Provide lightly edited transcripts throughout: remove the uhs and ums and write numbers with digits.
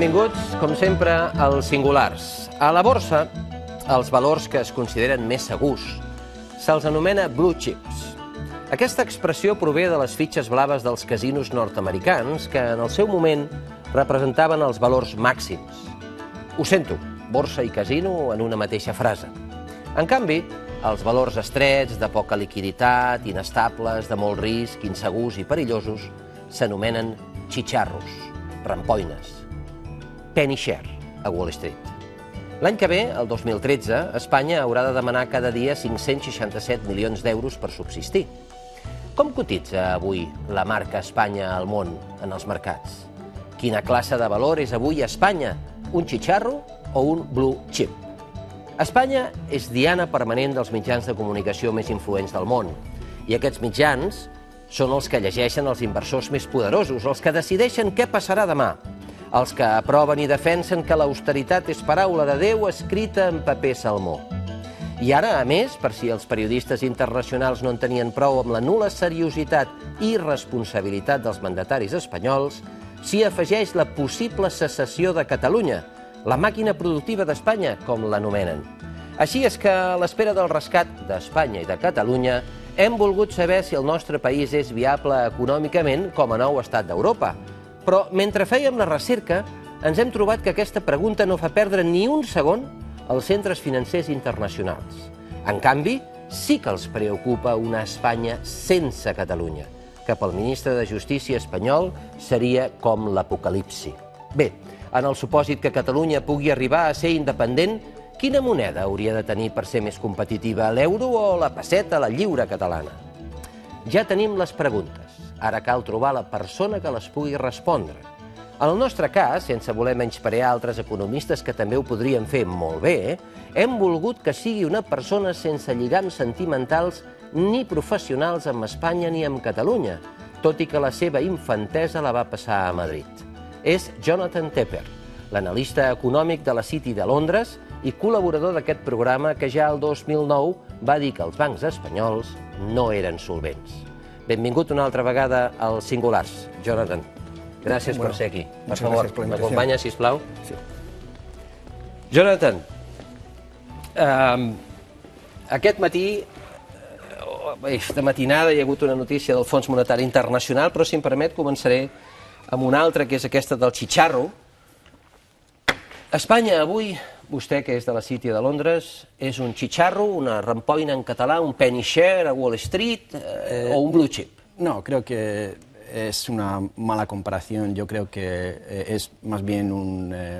Benvinguts, com sempre, als singulars. A la borsa, els valors que es consideren més segurs se'ls anomena blue chips. Aquesta expressió prové de les fitxes blaves dels casinos nord-americans que en el seu moment representaven els valors màxims. Ho sento, borsa i casino en una mateixa frase. En canvi, els valors estrets, de poca liquiditat, inestables, de molt risc, insegurs i perillosos, s'anomenen xitxarros, rampoines, penny share a Wall Street. L'any que ve, el 2013, Espanya haurà de demanar cada dia 567 milions d'euros per subsistir. Com cotitza avui la marca Espanya al món en els mercats? Quina classe de valor és avui a Espanya? Un xitxarro o un blue chip? Espanya és diana permanent dels mitjans de comunicació més influents del món. I aquests mitjans són els que llegeixen els inversors més poderosos, els que decideixen què passarà demà, els que aproven i defensen que l'austeritat és paraula de Déu escrita en paper salmó. I ara, a més, per si els periodistes internacionals no en tenien prou amb la nul·la seriositat i responsabilitat dels mandataris espanyols, s'hi afegeix la possible secessió de Catalunya, la màquina productiva d'Espanya, com l'anomenen. Així és que, a l'espera del rescat d'Espanya i de Catalunya, hem volgut saber si el nostre país és viable econòmicament com a nou estat d'Europa. Però, mentre fèiem la recerca, ens hem trobat que aquesta pregunta no fa perdre ni un segon als centres financers internacionals. En canvi, sí que els preocupa una Espanya sense Catalunya, que pel ministre de Justícia espanyol seria com l'apocalipsi. Bé, en el supòsit que Catalunya pugui arribar a ser independent, quina moneda hauria de tenir per ser més competitiva, l'euro o la pesseta, la lliura catalana? Ja tenim les preguntes. Ara cal trobar la persona que les pugui respondre. En el nostre cas, sense voler menysprear altres economistes que també ho podrien fer molt bé, hem volgut que sigui una persona sense lligams sentimentals ni professionals amb Espanya ni amb Catalunya, tot i que la seva infantesa la va passar a Madrid. És Jonathan Tepper, l'analista econòmic de la City de Londres i col·laborador d'aquest programa que ja el 2009 va dir que els bancs espanyols no eren solvents. Benvingut una altra vegada als Singulars. Jonathan, gràcies per ser aquí. Per favor, m'acompanya, sisplau. Sí. Jonathan, aquest matí, de matinada, hi ha hagut una notícia del Fons Monetari Internacional, però, si em permet, començaré amb una altra, que és aquesta del xitxarro. Espanya avui, vostè que és de la City de Londres, és un xitxarro, una rampoina en català, un penny share a Wall Street o un blue chip? No, creo que es una mala comparación. Yo creo que es más bien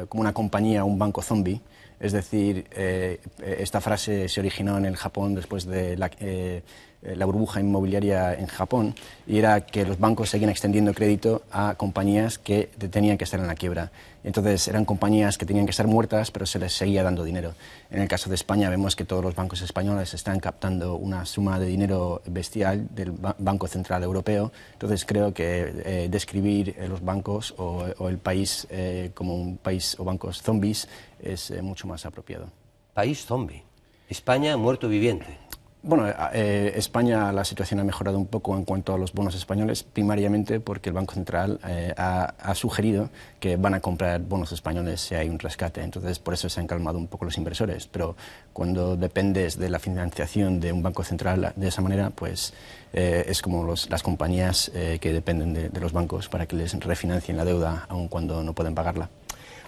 como una compañía, un banco zombie. Es decir, esta frase se originó en el Japón después de la burbuja inmobiliaria en Japón, y era que los bancos seguían extendiendo crédito a compañías que tenían que estar en la quiebra. Entonces eran compañías que tenían que estar muertas, pero se les seguía dando dinero. En el caso de España vemos que todos los bancos españoles están captando una suma de dinero bestial del Banco Central Europeo. Entonces creo que describir los bancos o el país como un país o bancos zombies es mucho más apropiado. País zombie. España muerto viviente. Bueno, España, la situación ha mejorado un poco en cuanto a los bonos españoles, primariamente porque el Banco Central ha sugerido que van a comprar bonos españoles si hay un rescate. Entonces, por eso se han calmado un poco los inversores. Pero cuando dependes de la financiación de un Banco Central de esa manera, pues es como las compañías que dependen de los bancos para que les refinancien la deuda aun cuando no pueden pagarla.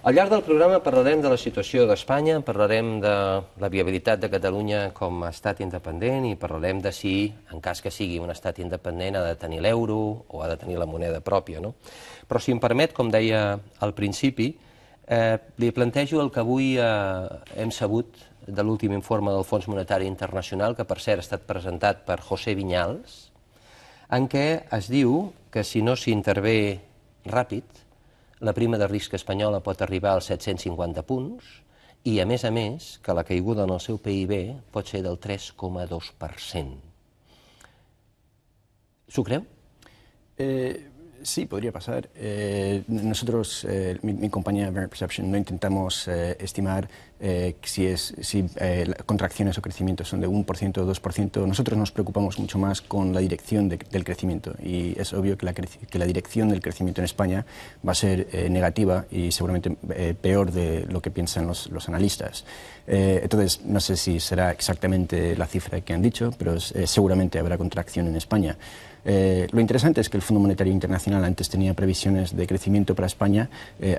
Al llarg del programa parlarem de la situació d'Espanya, parlarem de la viabilitat de Catalunya com a estat independent i parlarem de si, en cas que sigui un estat independent, ha de tenir l'euro o ha de tenir la moneda pròpia, no? Però, si em permet, com deia al principi, li plantejo el que avui hem sabut de l'últim informe del Fons Monetari Internacional, que per cert ha estat presentat per José Viñals, en què es diu que si no s'intervé ràpid, la prima de risc espanyola pot arribar als 750 punts i, a més, que la caiguda en el seu PIB pot ser del 3,2%. S'ho creu? Sí, podría pasar. Nosotros, mi compañía Verint Perception, no intentamos estimar si contracciones o crecimientos son de 1% o 2%. Nosotros nos preocupamos mucho más con la dirección del crecimiento, y es obvio que la dirección del crecimiento en España va a ser negativa y seguramente peor de lo que piensan los analistas. Entonces, no sé si será exactamente la cifra que han dicho, pero seguramente habrá contracción en España. Lo interesante es que el Fondo Monetario Internacional antes tenía previsiones de crecimiento para España,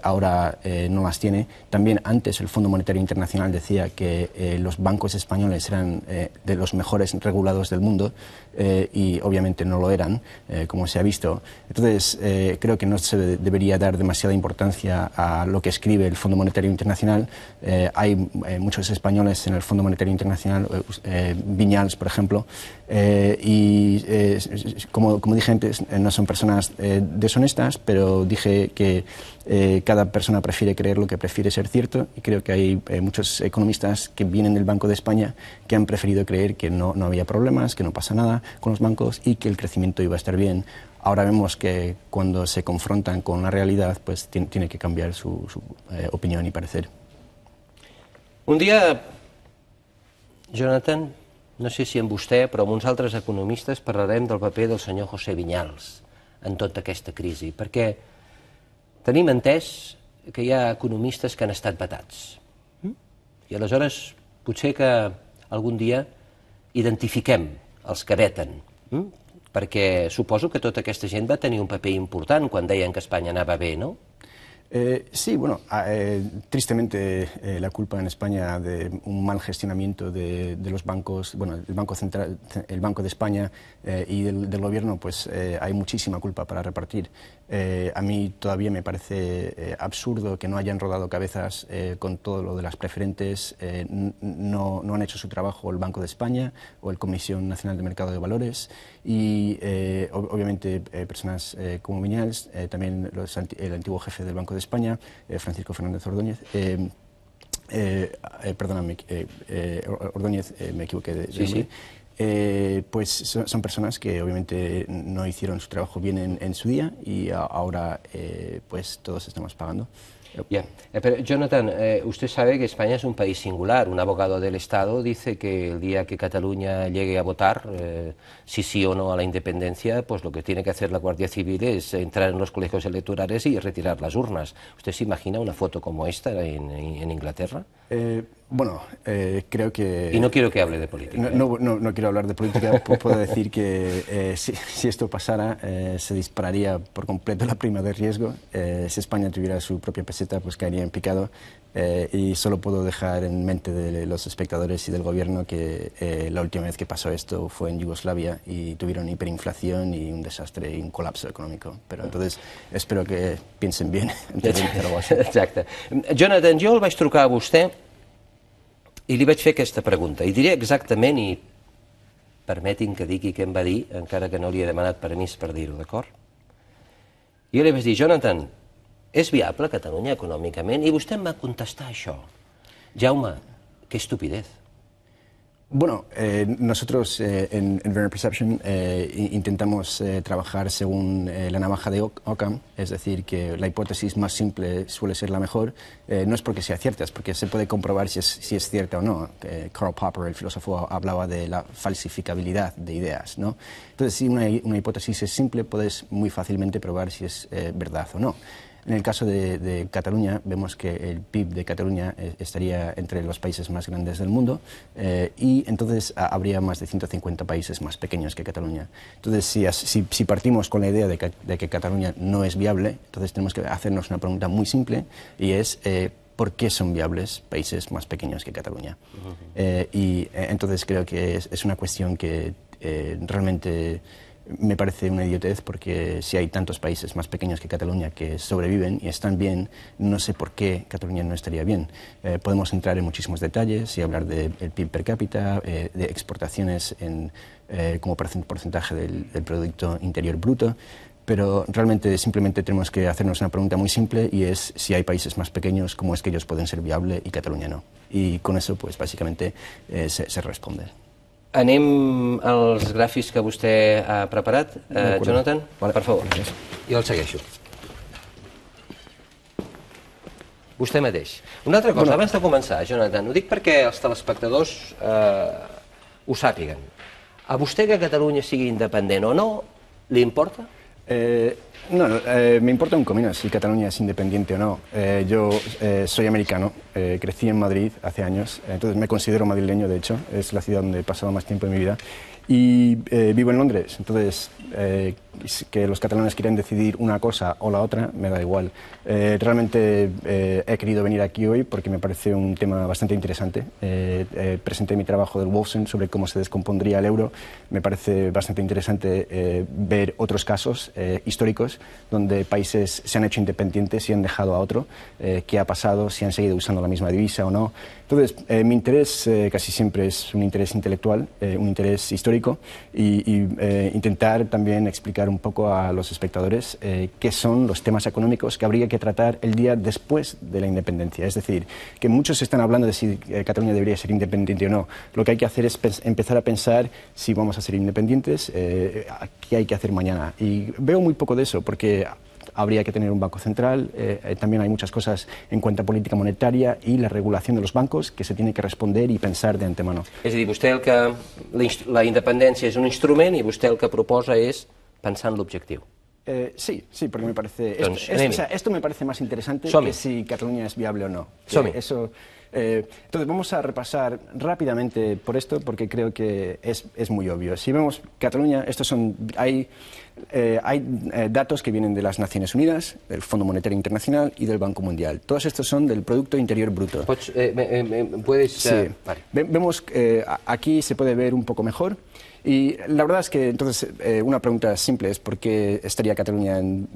ahora no las tiene. También antes el Fondo Monetario Internacional decía que los bancos españoles eran de los mejores regulados del mundo, y obviamente no lo eran, como se ha visto. Entonces, creo que no se debería dar demasiada importancia a lo que escribe el Fondo Monetario Internacional. Hay muchos españoles en el Fondo Monetario Internacional, Viñals, por ejemplo, y como dije antes, no son personas deshonestas, pero dije que cada persona prefiere creer lo que prefiere ser cierto, y creo que hay muchos economistas que vienen del Banco de España que han preferido creer que no había problemas, que no pasa nada con los bancos y que el crecimiento iba a estar bien. Ahora vemos que cuando se confrontan con la realidad, pues tiene que cambiar su opinión y parecer. Un dia, Jonathan, no sé si amb vostè, però amb uns altres economistes parlarem del paper del senyor José Viñals en tota aquesta crisi, perquè tenim entès que hi ha economistes que han estat vetats. I aleshores potser que algun dia identifiquem els que veten, perquè suposo que tota aquesta gent va tenir un paper important quan deien que Espanya anava bé, no? Sí, bueno, tristemente la culpa en España de un mal gestionamiento de los bancos, bueno, el Banco Central, el Banco de España y del gobierno, pues hay muchísima culpa para repartir. A mí todavía me parece absurdo que no hayan rodado cabezas con todo lo de las preferentes. No han hecho su trabajo el Banco de España o el Comisión Nacional de Mercado de Valores, y obviamente personas como Viñals, también el antiguo jefe del Banco de España, Francisco Fernández Ordóñez, perdóname, Ordóñez, me equivoqué de nombre. Pues son personas que obviamente no hicieron su trabajo bien en su día, y ahora pues todos estamos pagando. Pero Jonathan, usted sabe que España es un país singular. Un abogado del Estado dice que el día que Cataluña llegue a votar, si sí o no a la independencia, pues lo que tiene que hacer la Guardia Civil es entrar en los colegios electorales y retirar las urnas. ¿Usted se imagina una foto como esta en Inglaterra? Bueno, creo que... Y no quiero que hable de política. No quiero hablar de política. Puedo decir que si esto pasara, se dispararía por completo la prima de riesgo. Si España tuviera su propia peseta, pues caería en picado. Y solo puedo dejar en mente de los espectadores y del gobierno que la última vez que pasó esto fue en Yugoslavia, y tuvieron hiperinflación y un desastre y un colapso económico. Pero entonces espero que piensen bien antes de empezar a Washington. Exacte. Jonathan, jo el vaig trucar a vostè i li vaig fer aquesta pregunta, i diré exactament, i permetin que digui què em va dir, encara que no li he demanat permís per dir-ho, d'acord? Jo li vaig dir, Jonathan, és viable Catalunya econòmicament? I vostè em va contestar això. Jaume, que estupidez. Bueno, nosotros en Verint Perception intentamos trabajar según la navaja de Occam, es decir, que la hipótesis más simple suele ser la mejor. No es porque sea cierta, es porque se puede comprobar si es cierta o no. Karl Popper, el filósofo, hablaba de la falsificabilidad de ideas, ¿no? Entonces, si una hipótesis es simple, puedes muy fácilmente probar si es verdad o no. En el caso de Cataluña, vemos que el PIB de Cataluña estaría entre los países más grandes del mundo, y entonces habría más de 150 países más pequeños que Cataluña. Entonces, si partimos con la idea de que Cataluña no es viable, entonces tenemos que hacernos una pregunta muy simple, y es ¿por qué son viables países más pequeños que Cataluña? Y entonces creo que es una cuestión que realmente me parece una idiotez, porque si hay tantos países más pequeños que Cataluña que sobreviven y están bien, no sé por qué Cataluña no estaría bien. Podemos entrar en muchísimos detalles y hablar del PIB per cápita, de exportaciones como porcentaje del Producto Interior Bruto, pero realmente simplemente tenemos que hacernos una pregunta muy simple, y es si hay países más pequeños, ¿cómo es que ellos pueden ser viables y Cataluña no? Y con eso, pues básicamente se responde. Anem als gràfics que vostè ha preparat. Jonathan, per favor. Jo el segueixo. Vostè mateix. Una altra cosa, abans de començar, Jonathan, ho dic perquè els telespectadors ho sàpiguen. A vostè que Catalunya sigui independent o no, li importa? No, me importa un comino si Cataluña es independiente o no. Yo soy americano, crecí en Madrid hace años, entonces me considero madrileño, de hecho, es la ciudad donde he pasado más tiempo de mi vida. Y vivo en Londres, entonces que los catalanes quieran decidir una cosa o la otra, me da igual. Realmente he querido venir aquí hoy porque me parece un tema bastante interesante. Presenté mi trabajo del Wolfson sobre cómo se descompondría el euro. Me parece bastante interesante ver otros casos históricos donde países se han hecho independientes y han dejado a otro. ¿Qué ha pasado? Si han seguido usando la misma divisa o no. Entonces, mi interés casi siempre es un interés intelectual, un interés histórico y intentar también explicar un poco a los espectadores qué son los temas económicos que habría que tratar el día después de la independencia. Es decir, que muchos están hablando de si Cataluña debería ser independiente o no. Lo que hay que hacer es empezar a pensar si vamos a ser independientes, qué hay que hacer mañana. Y veo muy poco de eso porque habría que tener un banco central, también hay muchas cosas en cuanto a política monetaria y la regulación de los bancos que se tiene que responder y pensar de antemano. És a dir, vostè la independència és un instrument i vostè el que proposa és pensar en l'objectiu. Sí, porque me parece... Entonces, esto me parece más interesante que si Cataluña es viable o no. Entonces vamos a repasar rápidamente por esto porque creo que es muy obvio. Si vemos Cataluña, hay datos que vienen de las Naciones Unidas, del Fondo Monetario Internacional y del Banco Mundial. Todos estos son del Producto Interior Bruto. ¿Puedes...? Sí. Vale. Vemos que aquí se puede ver un poco mejor. Y la verdad es que, entonces, una pregunta simple es por qué estaría Cataluña en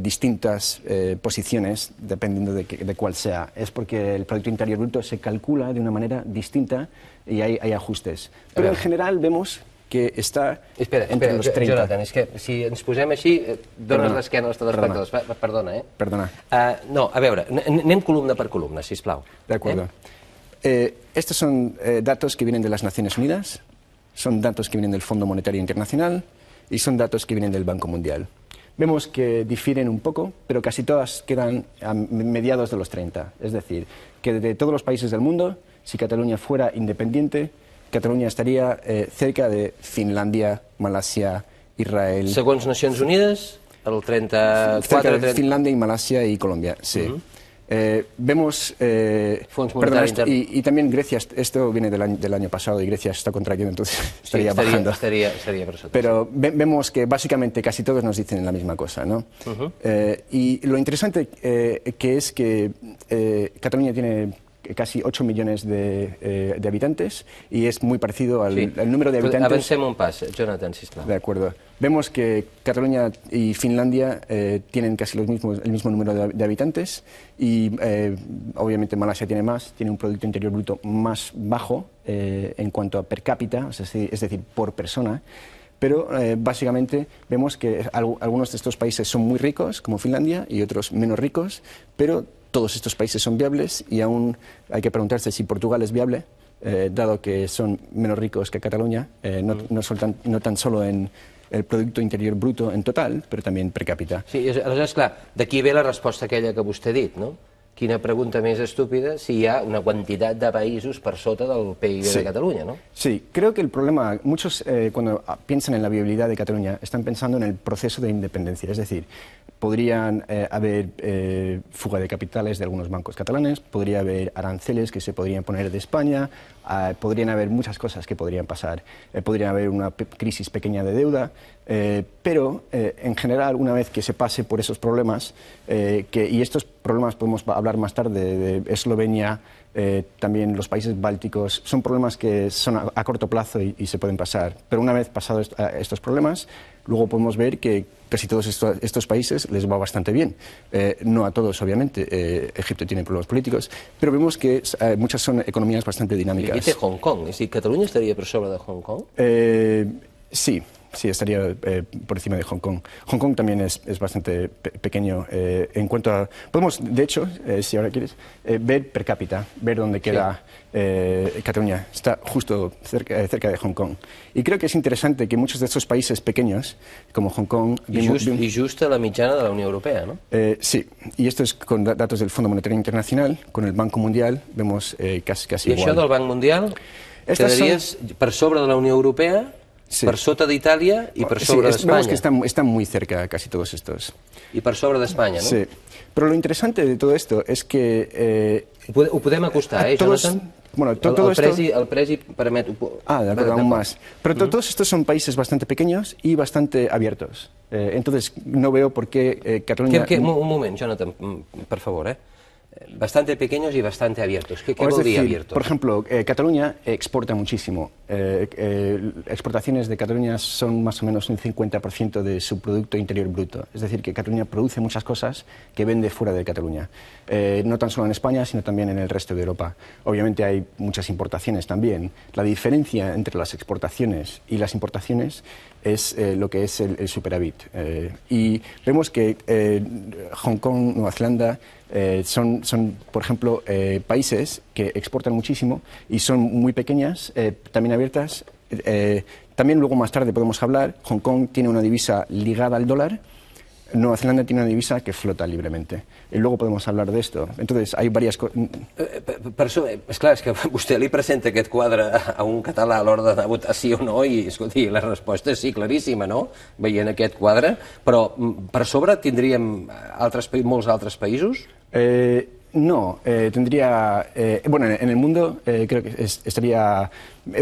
distintas posiciones, dependiendo de cuál sea. Es porque el Producto Interior Bruto se calcula de una manera distinta y hay ajustes. Pero en general vemos que està entre los 30. Jonathan, és que si ens posem així, dones l'esquena als telespectadors. Perdona, Perdona. No, a veure, anem columna per columna, sisplau. De acuerdo. Estos son datos que vienen de las Naciones Unidas, son datos que vienen del Fondo Monetario Internacional y son datos que vienen del Banco Mundial. Vemos que difieren un poco, pero casi todas quedan a mediados de los 30. Es decir, que de todos los países del mundo, si Cataluña fuera independiente, Cataluña estaría cerca de Finlandia, Malasia, Israel... Segons Nacions Unides, el 34... Cerca de Finlandia y Malasia y Colombia, sí. Vemos... y también Grecia, esto viene del año pasado y Grecia está contrayendo, entonces estaría bajando. Estaría por eso. Pero vemos que básicamente casi todos nos dicen la misma cosa, ¿no? Y lo interesante que es que Cataluña tiene casi 8 millones de habitantes y es muy parecido al número de habitantes... Avancem un pas, Jonathan, sisplau. De acuerdo. Vemos que Cataluña y Finlandia tienen casi el mismo número de habitantes y obviamente Malasia tiene más, tiene un Producto Interior Bruto más bajo en cuanto a per cápita, es decir, por persona. Pero básicamente vemos que algunos de estos países son muy ricos, como Finlandia, y otros menos ricos, pero todos estos países son viables y aún hay que preguntarse si Portugal es viable, dado que son menos ricos que Cataluña, no tan solo en el Producto Interior Bruto en total, però també per càpita. Sí, aleshores, clar, d'aquí ve la resposta aquella que vostè ha dit, no? Quina pregunta més estúpida si hi ha una quantitat de països per sota del PIB de Cataluña, ¿no? Sí, creo que el problema, muchos cuando piensan en la viabilidad de Cataluña están pensando en el proceso de independencia, es decir, podrían haber fuga de capitales de algunos bancos catalanes, podría haber aranceles que se podrían poner de España, podrían haber muchas cosas que podrían pasar, podría haber una crisis pequeña de deuda, pero en general, una vez que se pase por esos problemas, y estos problemas podemos hablar más tarde de Eslovenia, también los países bálticos, son problemas que son a corto plazo y se pueden pasar. Pero una vez pasados estos problemas, luego podemos ver que casi todos estos países les va bastante bien. No a todos, obviamente. Egipto tiene problemas políticos, pero vemos que muchas son economías bastante dinámicas. I aquí té Hong Kong. És a dir, Catalunya estaria per sobre de Hong Kong? Sí. Sí, estaría por encima de Hong Kong. Hong Kong también es bastante pequeño. En cuanto a... Podemos, de hecho, si ahora quieres, ver per cápita, ver dónde queda Cataluña. Está justo cerca de Hong Kong. Y creo que es interesante que muchos de estos países pequeños, como Hong Kong... Y justo a la mitjana de la Unió Europea, ¿no? Sí, y esto es con datos del Fondo Monetario Internacional, con el Banco Mundial, vemos casi igual. I això del Banc Mundial, quedaries per sobre de la Unió Europea... Sí. Per sota d'Itàlia i per sobre d'Espanya. Vemos que están muy cerca casi todos estos. Y per sobre d'Espanya, ¿no? Sí. Pero lo interesante de todo esto es que... Ho podem acostar, Jonathan? Bueno, todo el presi permet... de acuerdo, aún más. Pero todos estos son países bastante pequeños y bastante abiertos. Entonces, no veo por qué Cataluña... Un moment, Jonathan, por favor, Bastante pequeños y bastante abiertos. ¿Qué vol dir abiertos? Por ejemplo, Cataluña exporta muchísimo. Exportaciones de Cataluña son más o menos un 50% de su Producto Interior Bruto. Es decir, que Cataluña produce muchas cosas que vende fuera de Cataluña. No tan solo en España, sino también en el resto de Europa. Obviamente hay muchas importaciones también. La diferencia entre las exportaciones y las importaciones es lo que es el superávit. Y vemos que Hong Kong, Nueva Zelanda, son, por ejemplo, países que exportan muchísimo y son muy pequeñas, también abiertas. También luego más tarde podemos hablar, Hong Kong tiene una divisa ligada al dólar, Nueva Zelanda tiene una divisa que flota libremente. I luego podemos hablar de esto. Entonces, hay varias cosas... Esclar, és que vostè li presenta aquest quadre a un català a l'hora de votar sí o no i, escolti, la resposta és sí, claríssima, no?, veient aquest quadre. Però per sobre tindríem molts altres països? No, tendría... bueno, en el mundo creo que estaría...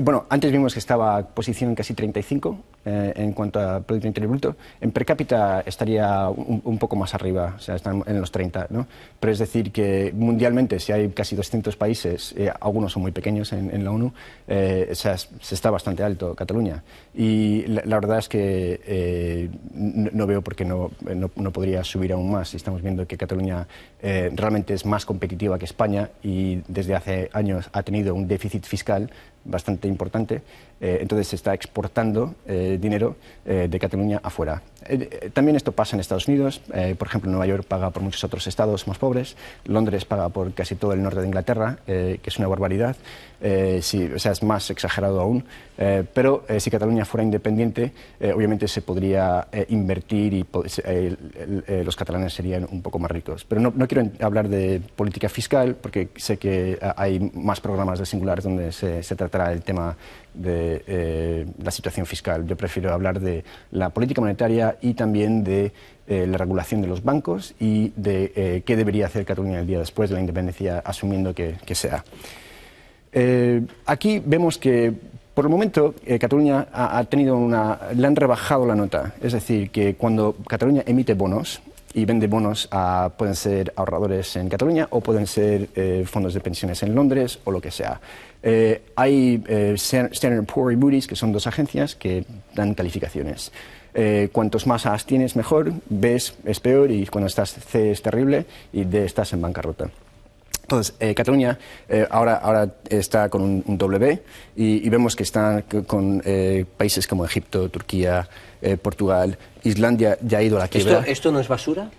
bueno, antes vimos que estaba posición casi 35 en cuanto a Producto Interior Bruto. En per cápita estaría un poco más arriba, o sea, están en los 30, ¿no? Pero es decir que mundialmente, si hay casi 200 países, algunos son muy pequeños en la ONU, o sea, se está bastante alto Cataluña. Y la verdad es que no veo por qué no podría subir aún más. Estamos viendo que Cataluña realmente es más competitiva que España y desde hace años ha tenido un déficit fiscal bastante importante, entonces se está exportando dinero de Cataluña afuera. También esto pasa en Estados Unidos, por ejemplo, Nueva York paga por muchos otros estados más pobres, Londres paga por casi todo el norte de Inglaterra, que es una barbaridad, sí, o sea, es más exagerado aún, pero si Cataluña fuera independiente, obviamente se podría invertir y los catalanes serían un poco más ricos. Pero no quiero hablar de política fiscal, porque sé que hay más programas de Singulares donde se tratará el tema de la situación fiscal. Yo prefiero hablar de la política monetaria y también de la regulación de los bancos y de qué debería hacer Cataluña el día después de la independencia, asumiendo que sea. Aquí vemos que por el momento Cataluña ha tenido le han rebajado la nota, es decir, que cuando Cataluña emite bonos y vende bonos pueden ser ahorradores en Cataluña o pueden ser fondos de pensiones en Londres o lo que sea. Hay Standard & Poor's y Moody's, que son dos agencias que dan calificaciones. Cuantos más A's tienes, mejor. B es peor y cuando estás C es terrible y D estás en bancarrota. Entonces, Cataluña ahora está con un doble B y vemos que está con países como Egipto, Turquía, Portugal, Islandia ya ha ido a la quiebra. ¿Esto no es basura?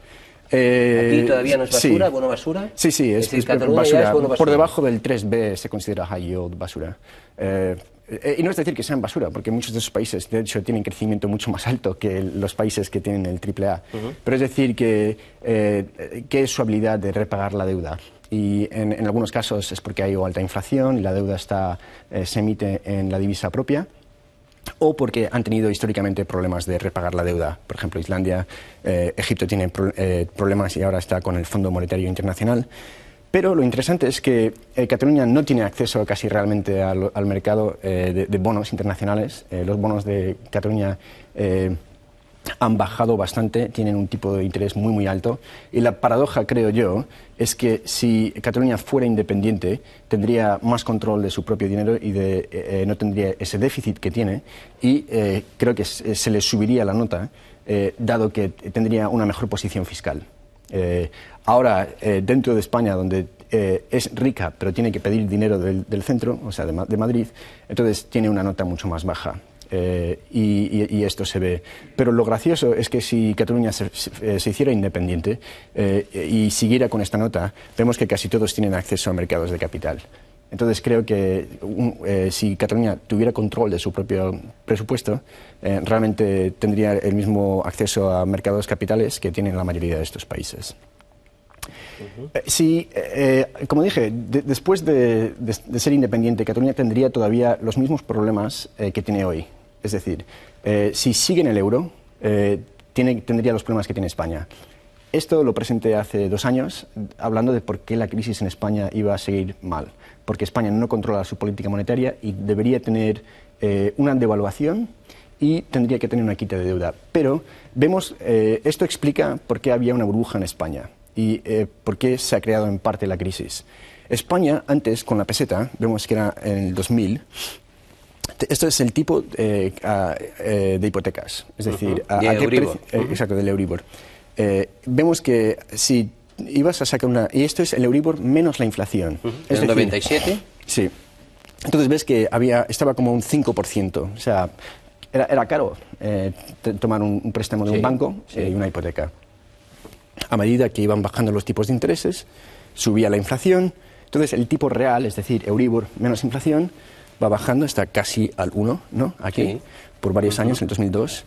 ¿Aquí todavía no es basura, sí. ¿Bono basura? Sí, es decir, basura. Es bono basura. Por debajo del 3B se considera high yield basura. Y no es decir que sean basura, porque muchos de esos países, de hecho, tienen crecimiento mucho más alto que los países que tienen el AAA. Pero es decir que es su habilidad de repagar la deuda. Y en algunos casos es porque hay alta inflación y la deuda se emite en la divisa propia, o porque han tenido históricamente problemas de repagar la deuda. Por ejemplo, Islandia, Egipto tienen problemas y ahora está con el Fondo Monetario Internacional. Pero lo interesante es que Cataluña no tiene acceso casi realmente al mercado de bonos internacionales. Los bonos de Cataluña han bajado bastante, tienen un tipo de interés muy alto y la paradoja, creo yo, es que si Cataluña fuera independiente tendría más control de su propio dinero y no tendría ese déficit que tiene y creo que se le subiría la nota dado que tendría una mejor posición fiscal. Ahora, dentro de España, donde es rica pero tiene que pedir dinero del centro, o sea, de Madrid, entonces tiene una nota mucho más baja. y esto se ve. Pero lo gracioso es que si Cataluña se hiciera independiente y siguiera con esta nota, vemos que casi todos tienen acceso a mercados de capital. Entonces creo que si Cataluña tuviera control de su propio presupuesto, realmente tendría el mismo acceso a mercados capitales que tienen la mayoría de estos países. Sí, como dije, después de ser independiente, Cataluña tendría todavía los mismos problemas que tiene hoy. Es decir, si sigue en el euro, tendría los problemas que tiene España. Esto lo presenté hace 2 años, hablando de por qué la crisis en España iba a seguir mal. Porque España no controla su política monetaria y debería tener una devaluación y tendría que tener una quita de deuda. Pero vemos, esto explica por qué había una burbuja en España y por qué se ha creado en parte la crisis. España, antes, con la peseta, vemos que era en el 2000, esto es el tipo de hipotecas, es decir, de Euribor. Exacto, del Euribor. Vemos que si ibas a sacar una... Y esto es el Euribor menos la inflación. ¿Es el 97? Sí. Entonces ves que estaba como un 5%. O sea, era caro tomar un préstamo de un banco y una hipoteca. A medida que iban bajando los tipos de intereses, subía la inflación. Entonces el tipo real, es decir, Euribor menos inflación, va bajando hasta casi al 1, ¿no? Aquí, por varios años, en el 2002.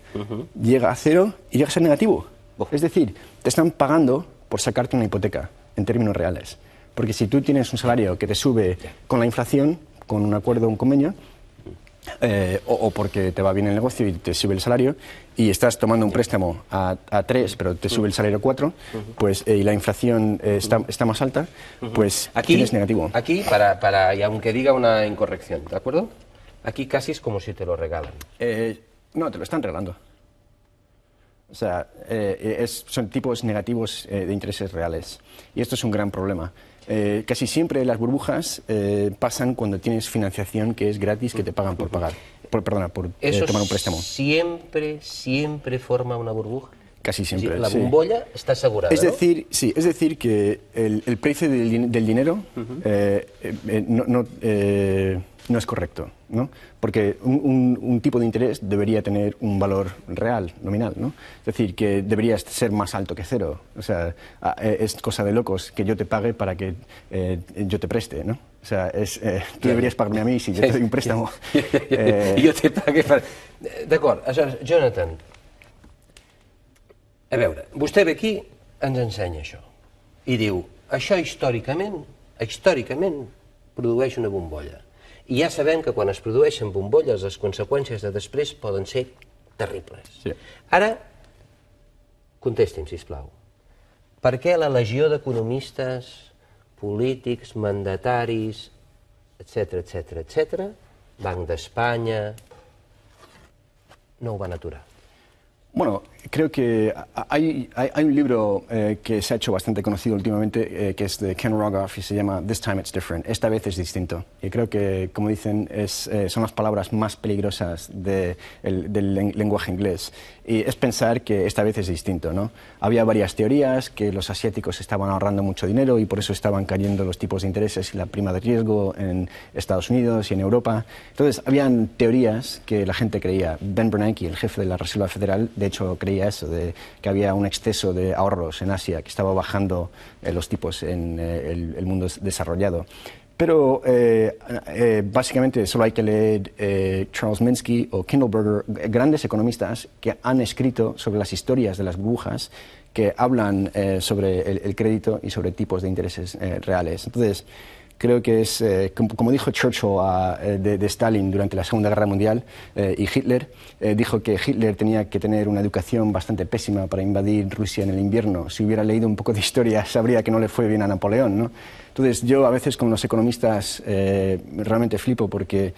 Llega a 0 y llega a ser negativo. Es decir, te están pagando por sacarte una hipoteca, en términos reales. Porque si tú tienes un salario que te sube con la inflación, con un acuerdo, un convenio, o porque te va bien el negocio y te sube el salario, y estás tomando un préstamo a 3, pero te sube el salario a 4, pues, y la inflación está más alta, pues aquí tienes negativo. Aquí, y aunque diga una incorrección, ¿de acuerdo? Aquí casi es como si te lo regalan. No, te lo están regalando. O sea, son tipos negativos de intereses reales. Y esto es un gran problema. Casi siempre las burbujas pasan cuando tienes financiación que es gratis, que te pagan por pagar. Por tomar un préstamo. ¿Siempre forma una burbuja? Casi siempre. La bombolla está asegurada, es decir, ¿no? Sí, es decir que el precio del dinero no es correcto, ¿no? Porque un tipo de interés debería tener un valor real, nominal, ¿no? Es decir, que debería ser más alto que 0. O sea, es cosa de locos que yo te pague para que yo te preste, ¿no? O sea, tú deberías pagarme a mí si yo te doy un préstamo. I jo te pague per... D'acord, aleshores, Jonathan, a veure, vostè ve aquí, ens ensenya això, i diu, això històricament produeix una bombolla. I ja sabem que quan es produeixen bombolles les conseqüències de després poden ser terribles. Sí. Ara, contesti'm, sisplau. Per què la legió d'economistes, polítics, mandataris, etc., Banc d'Espanya, no ho van aturar? Bueno, creo que hay un libro que se ha hecho bastante conocido últimamente, que es de Ken Rogoff y se llama This Time It's Different. Esta vez es distinto. Y creo que, como dicen, son las palabras más peligrosas del lenguaje inglés. Y es pensar que esta vez es distinto, ¿no? Había varias teorías, que los asiáticos estaban ahorrando mucho dinero y por eso estaban cayendo los tipos de intereses y la prima de riesgo en Estados Unidos y en Europa. Entonces, habían teorías que la gente creía. Ben Bernanke, el jefe de la Reserva Federal, de hecho creía eso, de que había un exceso de ahorros en Asia, que estaba bajando los tipos en el mundo desarrollado. Pero básicamente solo hay que leer Charles Minsky o Kindleberger, grandes economistas que han escrito sobre las historias de las burbujas, que hablan sobre el crédito y sobre tipos de intereses reales. Entonces, creo que es, como dijo Churchill de Stalin durante la Segunda Guerra Mundial, y Hitler, dijo que Hitler tenía que tener una educación bastante pésima para invadir Rusia en el invierno. Si hubiera leído un poco de historia, sabría que no le fue bien a Napoleón, ¿no? Entonces, yo a veces con los economistas realmente flipo porque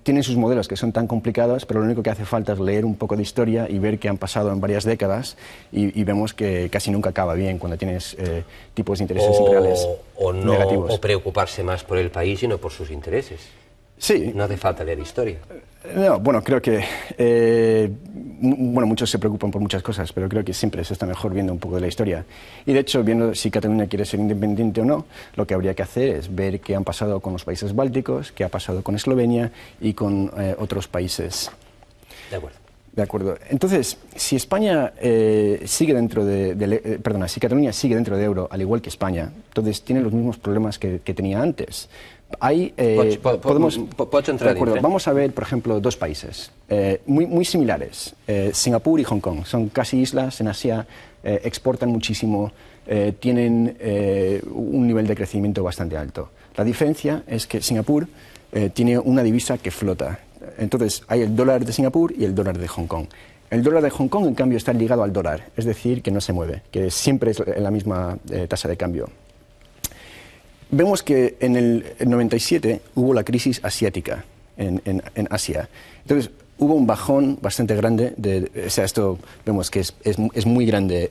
tienen sus modelos que son tan complicados, pero lo único que hace falta es leer un poco de historia y ver que han pasado en varias décadas y vemos que casi nunca acaba bien cuando tienes tipos de intereses reales negativos. O preocuparse más por el país y no por sus intereses. Sí. No hace falta leer historia. No, bueno, creo que muchos se preocupan por muchas cosas, pero creo que siempre se está mejor viendo un poco de la historia. Y de hecho, viendo si Cataluña quiere ser independiente o no, lo que habría que hacer es ver qué han pasado con los países bálticos, qué ha pasado con Eslovenia y con otros países. De acuerdo. De acuerdo. Entonces, si España sigue dentro si Cataluña sigue dentro de euro, al igual que España, entonces tiene los mismos problemas que tenía antes. Pots entrar dins, Vamos a ver, por ejemplo, dos países muy similares, Singapur y Hong Kong. Son casi islas en Asia, exportan muchísimo, tienen un nivel de crecimiento bastante alto. La diferencia es que Singapur tiene una divisa que flota. Entonces, hay el dólar de Singapur y el dólar de Hong Kong. El dólar de Hong Kong, en cambio, está ligado al dólar, es decir, que no se mueve, que siempre es la misma tasa de cambio. Vemos que en el 97 hubo la crisis asiática en Asia. Entonces, hubo un bajón bastante grande. Esto vemos que es muy grande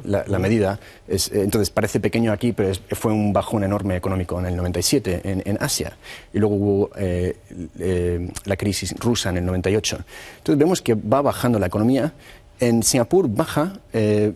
la medida. Entonces, parece pequeño aquí, pero fue un bajón enorme económico en el 97 en Asia. Y luego hubo la crisis rusa en el 98. Entonces, vemos que va bajando la economía. En Singapur baja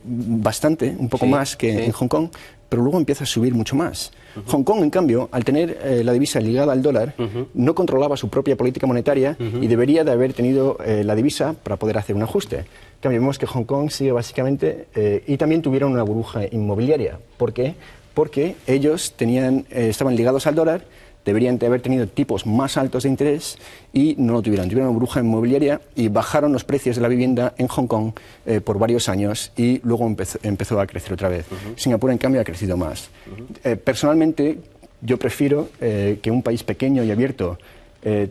bastante, un poco más que en Hong Kong, pero luego empieza a subir mucho más. Hong Kong, en cambio, al tener la divisa ligada al dólar, no controlaba su propia política monetaria y debería de haber tenido la divisa para poder hacer un ajuste. En cambio, vemos que Hong Kong sigue básicamente... y también tuvieron una burbuja inmobiliaria. ¿Por qué? Porque ellos estaban ligados al dólar, deberían de haber tenido tipos más altos de interés y no lo tuvieron. Tuvieron una burbuja inmobiliaria y bajaron los precios de la vivienda en Hong Kong por varios años y luego empezó a crecer otra vez. Singapur, en cambio, ha crecido más. Personalmente, yo prefiero que un país pequeño y abierto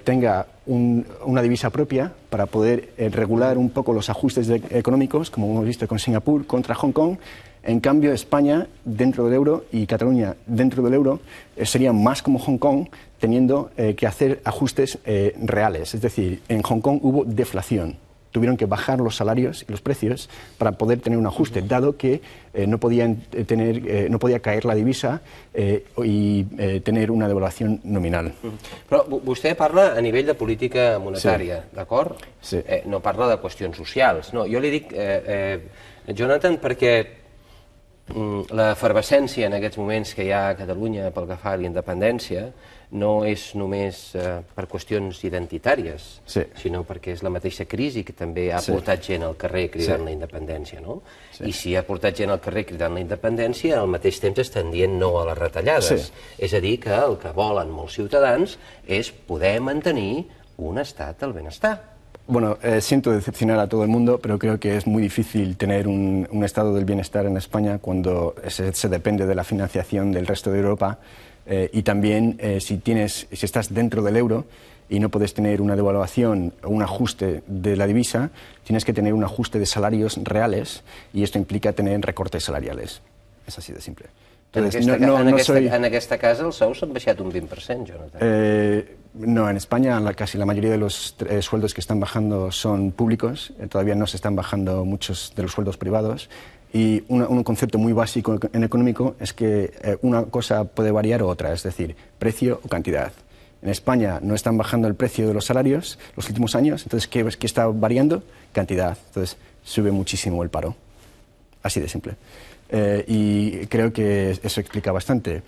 tenga una divisa propia para poder regular un poco los ajustes económicos, como hemos visto con Singapur contra Hong Kong. En cambio, España dentro del euro y Cataluña dentro del euro serían más como Hong Kong, teniendo que hacer ajustes reales. Es decir, en Hong Kong hubo deflación. Tuvieron que bajar los salarios y los precios para poder tener un ajuste, dado que no podía caer la divisa y tener una devaluación nominal. Però vostè parla a nivell de política monetària, d'acord? Sí. No parla de qüestions socials. No, jo li dic, Jonathan, perquè la efervescència en aquests moments que hi ha a Catalunya pel que fa a la independència no és només per qüestions identitàries, sinó perquè és la mateixa crisi que també ha portat gent al carrer cridant la independència, no? I si ha portat gent al carrer cridant la independència, al mateix temps estan dient no a les retallades. És a dir, que el que volen molts ciutadans és poder mantenir un estat del benestar. Bueno, siento decepcionar a todo el mundo, pero creo que es muy difícil tener un estado del bienestar en España cuando se depende de la financiación del resto de Europa y también si estás dentro del euro y no puedes tener una devaluación o un ajuste de la divisa, tienes que tener un ajuste de salarios reales y esto implica tener recortes salariales. Es así de simple. Entonces, en aquesta casa els sous s'han baixat un 20%, Jonathan. No, en España casi la mayoría de los sueldos que están bajando son públicos, todavía no se están bajando muchos de los sueldos privados y un concepto muy básico en económico es que una cosa puede variar o otra, es decir, precio o cantidad. En España no están bajando el precio de los salarios los últimos años, entonces ¿qué está variando? Cantidad, entonces sube muchísimo el paro, así de simple. Y creo que eso explica bastante.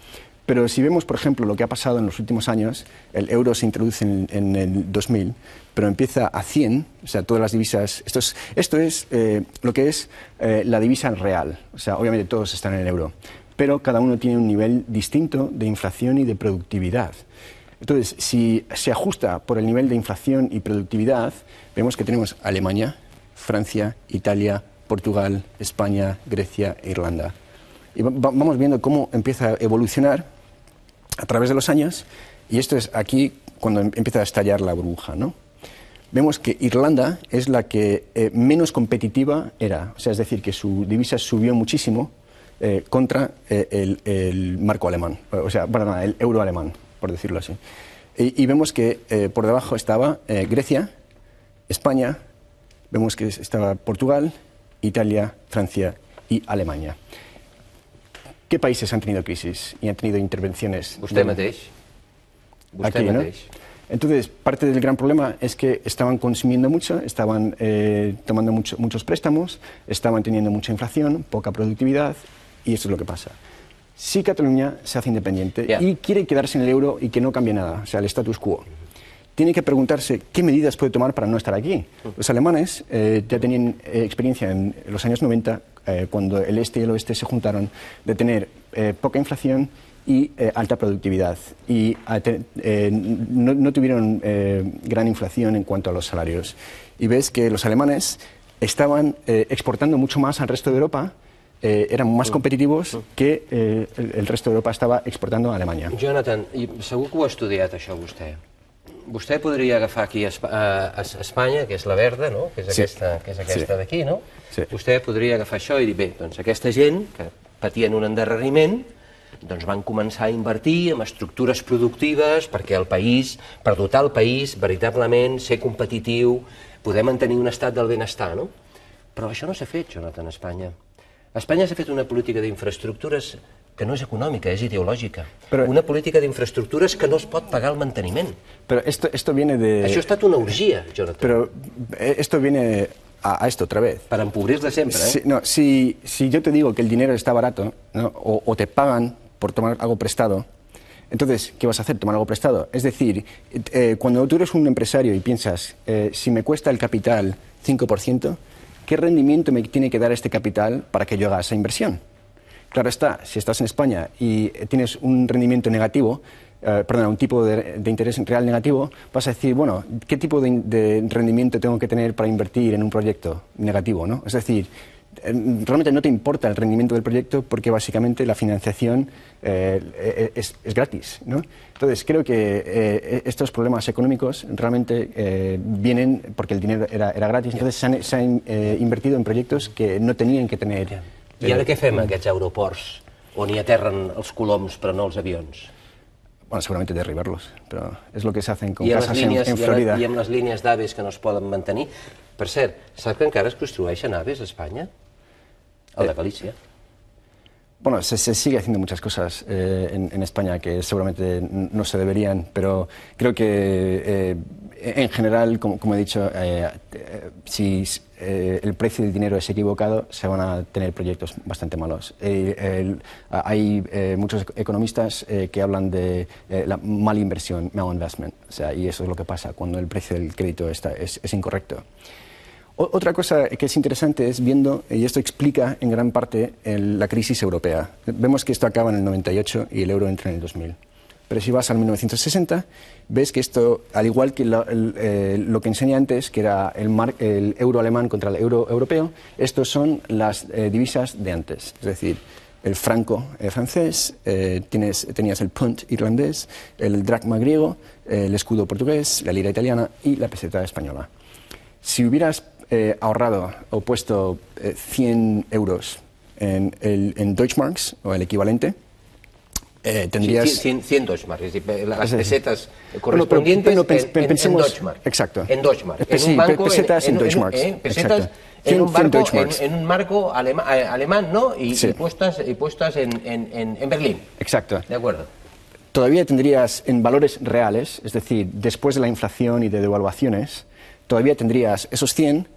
Pero si vemos, por ejemplo, lo que ha pasado en los últimos años, el euro se introduce en el 2000, pero empieza a 100, o sea, todas las divisas... Esto es lo que es la divisa real, o sea, obviamente todos están en el euro, pero cada uno tiene un nivel distinto de inflación y de productividad. Entonces, si se ajusta por el nivel de inflación y productividad, vemos que tenemos Alemania, Francia, Italia, Portugal, España, Grecia e Irlanda. Y vamos viendo cómo empieza a evolucionar a través de los años, y esto es aquí cuando empieza a estallar la burbuja, ¿no? Vemos que Irlanda es la que menos competitiva era, o sea, es decir, que su divisa subió muchísimo contra el marco alemán, o sea, perdón, el euro alemán, por decirlo así. Y vemos que por debajo estaba Grecia, España, vemos que estaba Portugal, Italia, Francia y Alemania. ¿Qué países han tenido crisis y han tenido intervenciones? Vostè mateix. Aquí, ¿no? Entonces, parte del gran problema es que estaban consumiendo mucho, estaban tomando muchos préstamos, estaban teniendo mucha inflación, poca productividad, y eso es lo que pasa. Si Cataluña se hace independiente y quiere quedarse en el euro y que no cambie nada, o sea, el status quo, tiene que preguntarse qué medidas puede tomar para no estar aquí. Los alemanes ya tenían experiencia en los años 90, cuando el este y el oeste se juntaron, de tener poca inflación y alta productividad. Y no tuvieron gran inflación en cuanto a los salarios. Y ves que los alemanes estaban exportando mucho más al resto de Europa, eran más competitivos que el resto de Europa estava exportando a Alemanya. Jonathan, segur que ho ha estudiat, això, vostè. Vostè podria agafar aquí a Espanya, que és la verda, no? Que és aquesta d'aquí, no? Sí. Vostè podria agafar això i dir, bé, doncs aquesta gent que patien un endarreriment, doncs van començar a invertir en estructures productives perquè el país, per dotar el país, veritablement, ser competitiu, poder mantenir un estat del benestar, no? Però això no s'ha fet, Jonathan, a Espanya. A Espanya s'ha fet una política d'infraestructures que no és econòmica, és ideològica. Una política d'infraestructures que no es pot pagar el manteniment. Pero esto viene de... Això ha estat una orgia, Jonathan. Pero esto viene a esto otra vez. Per empobrir-la sempre, eh? Si yo te digo que el dinero está barato, ¿no? o te pagan por tomar algo prestado, entonces, ¿qué vas a hacer? Tomar algo prestado. Es decir, cuando tú eres un empresario y piensas, si me cuesta el capital 5%, ¿qué rendimiento me tiene que dar este capital para que yo haga esa inversión? Claro está, si estás en España y tienes un rendimiento negativo, un tipo de interés real negativo, vas a decir, bueno, ¿qué tipo de rendimiento tengo que tener para invertir en un proyecto negativo, ¿no? Es decir, realmente no te importa el rendimiento del proyecto porque básicamente la financiación es gratis, ¿no? Entonces, creo que estos problemas económicos realmente vienen porque el dinero era gratis, entonces se han invertido en proyectos que no tenían que tener. I ara què fem a aquests aeroports on hi aterren els coloms però no els avions? Bueno, seguramente derribarlos, pero es lo que se hacen con casas en Florida. I amb les línies d'aves que no es poden mantenir. Per cert, sap que encara es construeixen aves a Espanya? El de Galícia. Bueno, se sigue haciendo muchas cosas en España que seguramente no se deberían, pero creo que en general, como he dicho, si el precio del dinero es equivocado, se van a tener proyectos bastante malos. Hay muchos economistas que hablan de la mala inversión, malinvestment, o sea, y eso es lo que pasa cuando el precio del crédito es incorrecto. Otra cosa que es interesante es viendo, y esto explica en gran parte la crisis europea. Vemos que esto acaba en el 98 y el euro entra en el 2000. Pero si vas al 1960, ves que esto, al igual que lo que enseñé antes, que era el euro alemán contra el euro europeo, estos son las divisas de antes. Es decir, el franco francés, tenías el punt irlandés, el dracma griego, el escudo portugués, la lira italiana y la peseta española. Si hubieras ahorrado o puesto 100 euros en Deutschmarks, o el equivalente, tendrías... 100 Deutschmarks, es decir, las pesetas correspondientes en Deutschmark. Exacto. En Deutschmark. Pesetas en Deutschmarks. Pesetas en un marco alemán, ¿no? Y puestas en Berlín. Exacto. De acuerdo. Todavía tendrías en valores reales, es decir, después de la inflación y de devaluaciones, todavía tendrías esos 100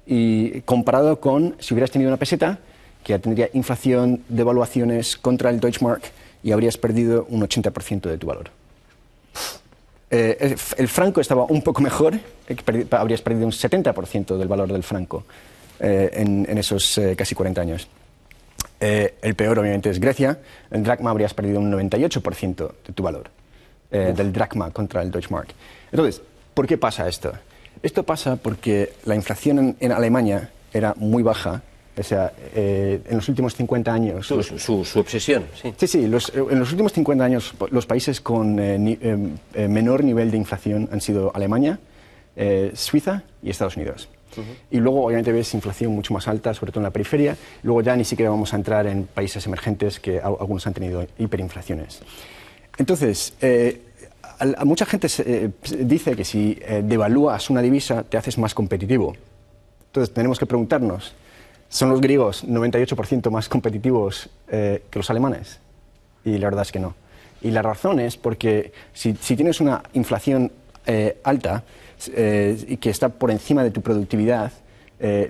y comparado con si hubieras tenido una peseta, que ya tendría inflación, devaluaciones contra el Deutschmark y habrías perdido un 80% de tu valor. El franco estaba un poco mejor, habrías perdido un 70% del valor del franco en esos casi 40 años. El peor obviamente es Grecia, el dracma habrías perdido un 98% de tu valor del dracma contra el Deutschmark. Entonces, ¿por qué pasa esto? Esto pasa porque la inflación en Alemania era muy baja, o sea, en los últimos 50 años... Su obsesión, sí. Sí, en los últimos 50 años los países con menor nivel de inflación han sido Alemania, Suiza y Estados Unidos. Y luego obviamente ves inflación mucho más alta, sobre todo en la periferia, luego ya ni siquiera vamos a entrar en países emergentes que algunos han tenido hiperinflaciones. Entonces, mucha gente dice que si devalúas una divisa te haces más competitivo. Entonces tenemos que preguntarnos, ¿son los griegos 98% más competitivos que los alemanes? Y la verdad es que no. Y la razón es porque si tienes una inflación alta y que está por encima de tu productividad,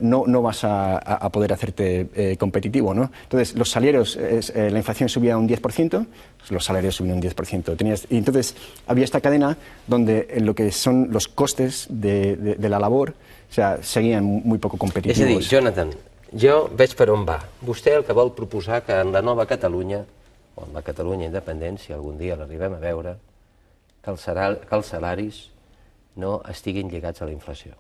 no vas a poder hacerte competitivo, ¿no? Entonces, los salarios, la inflación subía un 10%, los salarios subían un 10%. Y entonces, había esta cadena donde lo que son los costes de la labor, o sea, seguien muy poco competitivos. És a dir, Jonathan, jo veig per on va. Vostè el que vol proposar que en la nova Catalunya, o en la Catalunya independent, si algun dia l'arribem a veure, que els salaris no estiguin lligats a la inflació.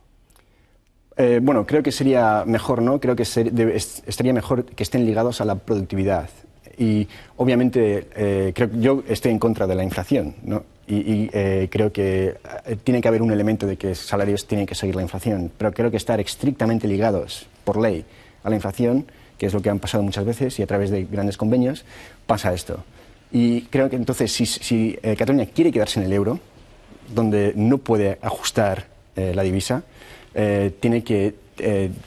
Bueno, creo que sería mejor, ¿no? Creo que estaría mejor que estén ligados a la productividad. Y obviamente yo estoy en contra de la inflación, ¿no? Y creo que tiene que haber un elemento de que los salarios tienen que seguir la inflación, pero creo que estar estrictamente ligados por ley a la inflación, que es lo que han pasado muchas veces y a través de grandes convenios, pasa esto. Y creo que entonces si Cataluña quiere quedarse en el euro, donde no puede ajustar la divisa, tiene que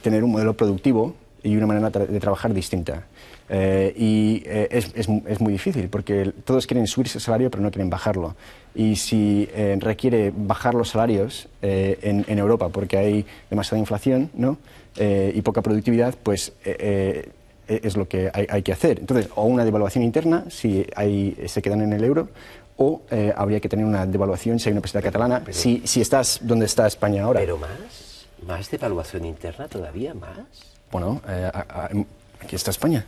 tener un modelo productivo y una manera de trabajar distinta. Es muy difícil porque todos quieren subirse el salario pero no quieren bajarlo. Y si requiere bajar los salarios en Europa porque hay demasiada inflación, ¿no? Y poca productividad, pues es lo que hay que hacer. Entonces, o una devaluación interna si se quedan en el euro, o habría que tener una devaluación si hay una pesetas catalana, si estás donde está España ahora. ¿Pero más devaluación interna todavía más? Bueno, aquí está España,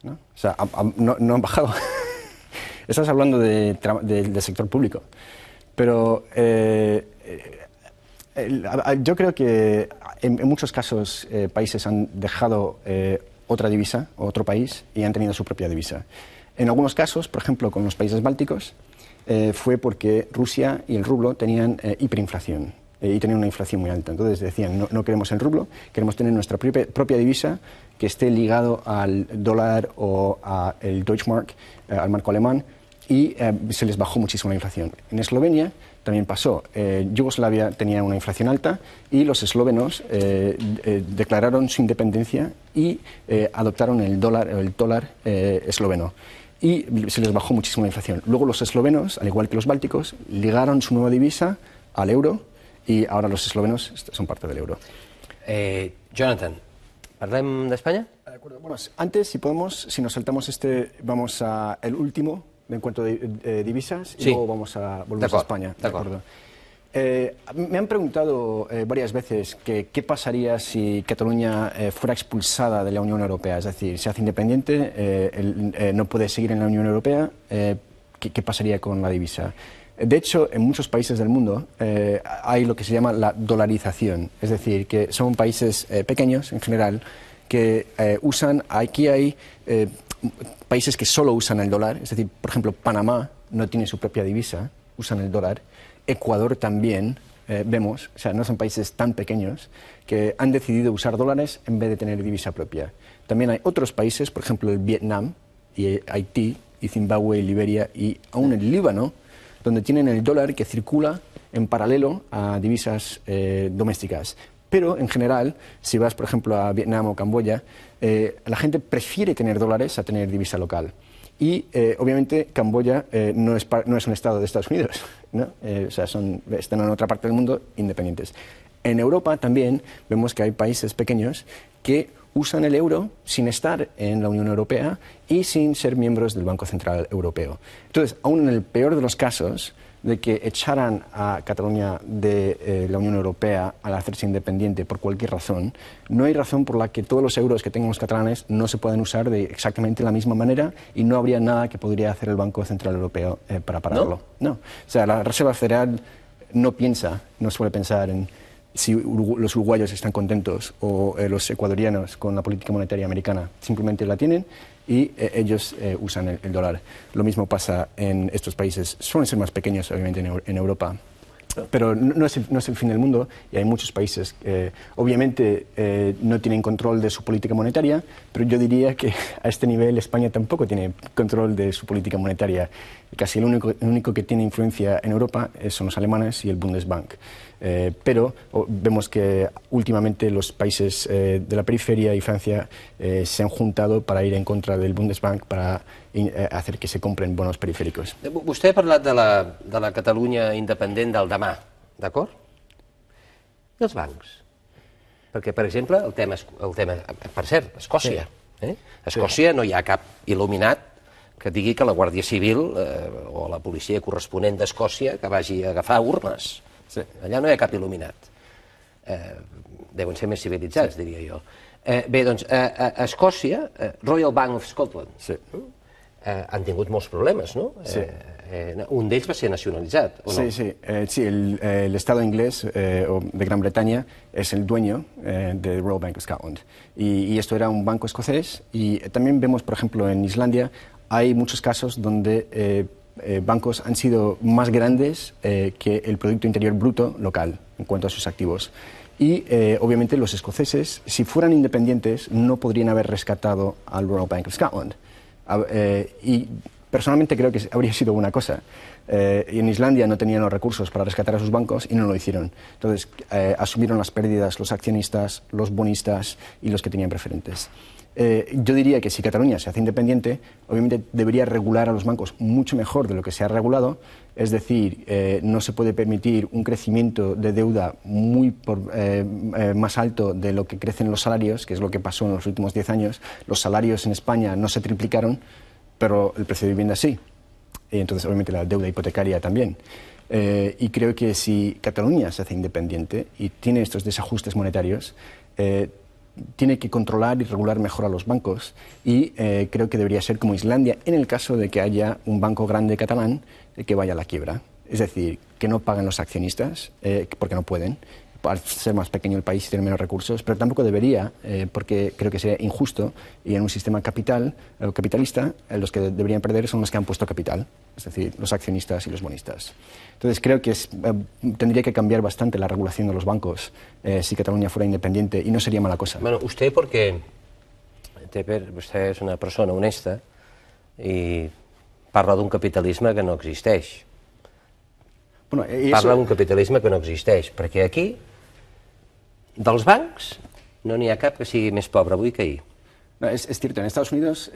¿no? O sea, no han bajado. Estás hablando del sector público. Pero yo creo que en muchos casos países han dejado otra divisa, otro país, y han tenido su propia divisa. En algunos casos, por ejemplo, con los países bálticos, fue porque Rusia y el rublo tenían hiperinflación y tenían una inflación muy alta. Entonces decían, no queremos el rublo, queremos tener nuestra propia divisa que esté ligado al dólar o al Deutschmark, al marco alemán, y se les bajó muchísimo la inflación. En Eslovenia también pasó. Yugoslavia tenía una inflación alta y los eslovenos declararon su independencia y adoptaron el dólar esloveno. Y se les bajó muchísimo la inflación. Luego los eslovenos, al igual que los bálticos, ligaron su nueva divisa al euro y ahora los eslovenos son parte del euro. Jonathan, ¿parlem d'Espanya? De acuerdo. Bueno, antes, si nos saltamos vamos a el último en cuanto a divisas y luego volvemos a España. De acuerdo. Me han preguntado varias veces qué pasaría si Cataluña fuera expulsada de la Unión Europea, es decir, se hace independiente, no puede seguir en la Unión Europea, ¿qué pasaría con la divisa? De hecho, en muchos países del mundo hay lo que se llama la dolarización, es decir, que son países pequeños en general que aquí hay países que solo usan el dólar, es decir, por ejemplo, Panamá no tiene su propia divisa, usan el dólar. Ecuador también, vemos, o sea, no son países tan pequeños que han decidido usar dólares en vez de tener divisa propia. También hay otros países, por ejemplo, el Vietnam, y Haití, y Zimbabue, y Liberia, y aún el Líbano, donde tienen el dólar que circula en paralelo a divisas domésticas. Pero, en general, si vas, por ejemplo, a Vietnam o Camboya, la gente prefiere tener dólares a tener divisa local. Y, obviamente, Camboya no es un estado de Estados Unidos, ¿no? O sea, están en otra parte del mundo independientes. En Europa también vemos que hay países pequeños que usan el euro sin estar en la Unión Europea y sin ser miembros del Banco Central Europeo. Entonces, aún en el peor de los casos de que echaran a Cataluña de la Unión Europea al hacerse independiente por cualquier razón, no hay razón por la que todos los euros que tengan los catalanes no se puedan usar de exactamente la misma manera y no habría nada que podría hacer el Banco Central Europeo para pararlo. ¿No? O sea, la Reserva Federal no suele pensar en si los uruguayos están contentos o los ecuatorianos con la política monetaria americana. Simplemente la tienen y ellos usan el dólar. Lo mismo pasa en estos países. Suelen ser más pequeños, obviamente, en Europa. Pero no es el fin del mundo y hay muchos países que obviamente no tienen control de su política monetaria, pero yo diría que a este nivel España tampoco tiene control de su política monetaria. Casi el único que tiene influencia en Europa son los alemanes y el Bundesbank. Pero vemos que últimamente los países de la periferia y Francia se han juntado para ir en contra del Bundesbank para hacer que se compren bonos periféricos. Vostè ha parlat de la Catalunya independent del demà, d'acord? I els bancs? Perquè, per exemple, el tema per cert, Escòcia. A Escòcia no hi ha cap il·luminat que digui que la Guàrdia Civil o la policia corresponent d'Escòcia que vagi a agafar urnes. Allà no hi ha cap il·luminat. Deuen ser més civilitzats, diria jo. Bé, doncs, a Escòcia, Royal Bank of Scotland, han tingut molts problemes, no? Un d'ells va ser nacionalitzat, ¿o no? Sí, el Estado inglés de Gran Bretaña es el dueño de Royal Bank of Scotland. Y esto era un banco escocés. Y también vemos, por ejemplo, en Islandia, hay muchos casos donde bancos han sido más grandes que el Producto Interior Bruto local en cuanto a sus activos. Y obviamente los escoceses, si fueran independientes, no podrían haber rescatado al Royal Bank of Scotland. Y personalmente creo que habría sido una cosa. Y en Islandia no tenían los recursos para rescatar a sus bancos y no lo hicieron. Entonces asumieron las pérdidas los accionistas, los bonistas y los que tenían preferentes. Yo diría que si Cataluña se hace independiente, obviamente debería regular a los bancos mucho mejor de lo que se ha regulado. Es decir, no se puede permitir un crecimiento de deuda más alto de lo que crecen los salarios, que es lo que pasó en los últimos 10 años. Los salarios en España no se triplicaron, pero el precio de vivienda sí. Y entonces, obviamente, la deuda hipotecaria también. Y creo que si Cataluña se hace independiente y tiene estos desajustes monetarios, tiene que controlar y regular mejor a los bancos y creo que debería ser como Islandia en el caso de que haya un banco grande catalán que vaya a la quiebra. Es decir, que no paguen los accionistas porque no pueden, al ser más pequeño el país y tener menos recursos, pero tampoco debería, porque creo que sería injusto y en un sistema capitalista los que deberían perder son los que han puesto capital, es decir, los accionistas y los bonistas. Entonces creo que tendría que cambiar bastante la regulación de los bancos si Cataluña fuera independiente y no sería mala cosa. Bueno, usted porque vostè és una persona honesta i parla d'un capitalisme que no existeix. Bueno, parla d'un capitalisme que no existeix, perquè aquí dels bancs no n'hi ha cap que sigui més pobre avui que ahir. No, es cierto, en Estados Unidos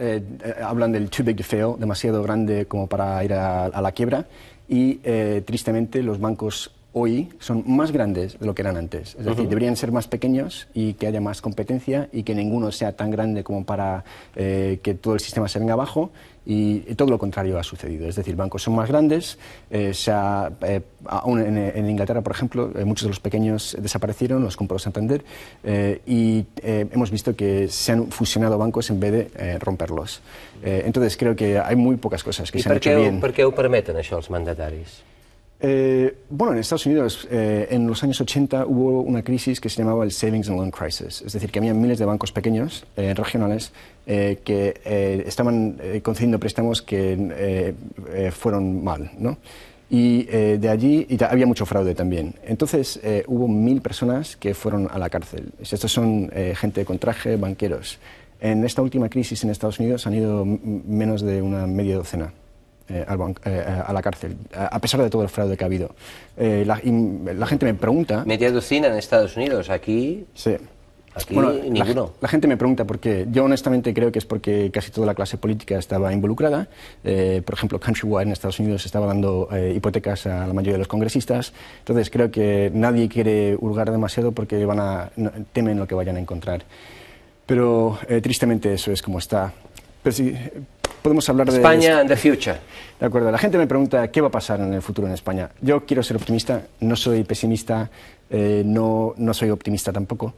hablan del too big to fail, demasiado grande como para ir a la quiebra, y tristemente los bancos hoy son más grandes de lo que eran antes. Es decir, deberían ser más pequeños y que haya más competencia y que ninguno sea tan grande como para que todo el sistema se venga abajo, y todo lo contrario ha sucedido. Es decir, bancos son más grandes, aún en Inglaterra, por ejemplo, muchos de los pequeños desaparecieron, los compró Santander, y hemos visto que se han fusionado bancos en vez de romperlos. Entonces creo que hay muy pocas cosas que se han hecho bien. I per què ho permeten això els mandataris? Bueno, en Estados Unidos en los años 80 hubo una crisis que se llamaba el Savings and Loan Crisis, es decir, que había miles de bancos pequeños, regionales, que estaban concediendo préstamos que fueron mal, ¿no? Y de allí había mucho fraude también. Entonces hubo 1000 personas que fueron a la cárcel. Estos son gente con traje, banqueros. En esta última crisis en Estados Unidos han ido menos de una media docena a la cárcel, a pesar de todo el fraude que ha habido. La gente me pregunta... Media docena en Estados Unidos, aquí... Sí. Aquí bueno, ninguno. La gente me pregunta por qué. Yo honestamente creo que es porque casi toda la clase política estaba involucrada. Por ejemplo, Countrywide en Estados Unidos estaba dando hipotecas a la mayoría de los congresistas. Entonces creo que nadie quiere hurgar demasiado porque temen lo que vayan a encontrar. Pero tristemente eso es como está. Pero sí, podemos hablar de... España and the future. De acuerdo. La gente me pregunta qué va a pasar en el futuro en España. Yo quiero ser optimista, no soy pesimista, no soy optimista tampoco.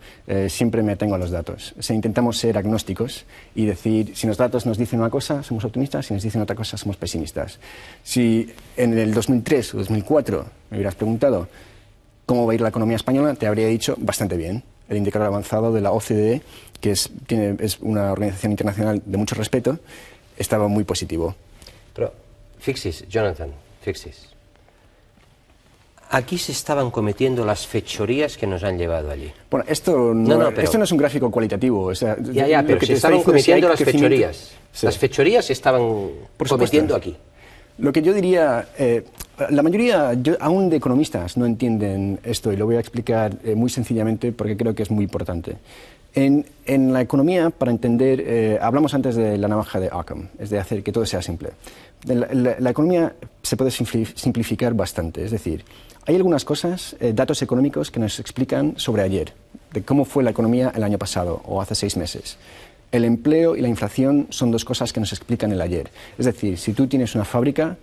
Siempre me atengo a los datos. Intentamos ser agnósticos y decir, si los datos nos dicen una cosa, somos optimistas, si nos dicen otra cosa, somos pesimistas. Si en el 2003 o 2004 me hubieras preguntado cómo va a ir la economía española, te habría dicho bastante bien. El indicador avanzado de la OCDE, que es una organización internacional de mucho respeto, estaba muy positivo. Però fixis, Jonathan, fixis. Aquí se estaban cometiendo las fechorías que nos han llevado allí. Bueno, esto no es un gráfico cualitativo. O sea, ya, pero se estaban cometiendo las fechorías. Sí. Las fechorías se estaban cometiendo aquí. Lo que yo diría, la mayoría, aún de economistas, no entienden esto, y lo voy a explicar muy sencillamente porque creo que es muy importante. En la economía, para entender, hablamos antes de la navaja de Occam, es de hacer que todo sea simple. La economía se puede simplificar bastante, es decir, hay algunas cosas, datos económicos que nos explican sobre ayer, de cómo fue la economía el año pasado o hace 6 meses. El empleo y la inflación son dos cosas que nos explican el ayer. Es decir, si tú tienes una fábrica,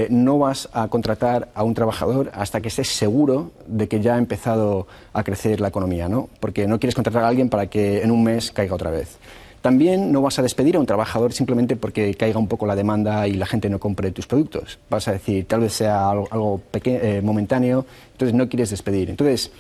no vas a contratar a un trabajador hasta que estés seguro de que ya ha empezado a crecer la economía, ¿no? Porque no quieres contratar a alguien para que en un mes caiga otra vez. También no vas a despedir a un trabajador simplemente porque caiga un poco la demanda y la gente no compre tus productos. Vas a decir, tal vez sea algo momentáneo, entonces no quieres despedir. Entonces,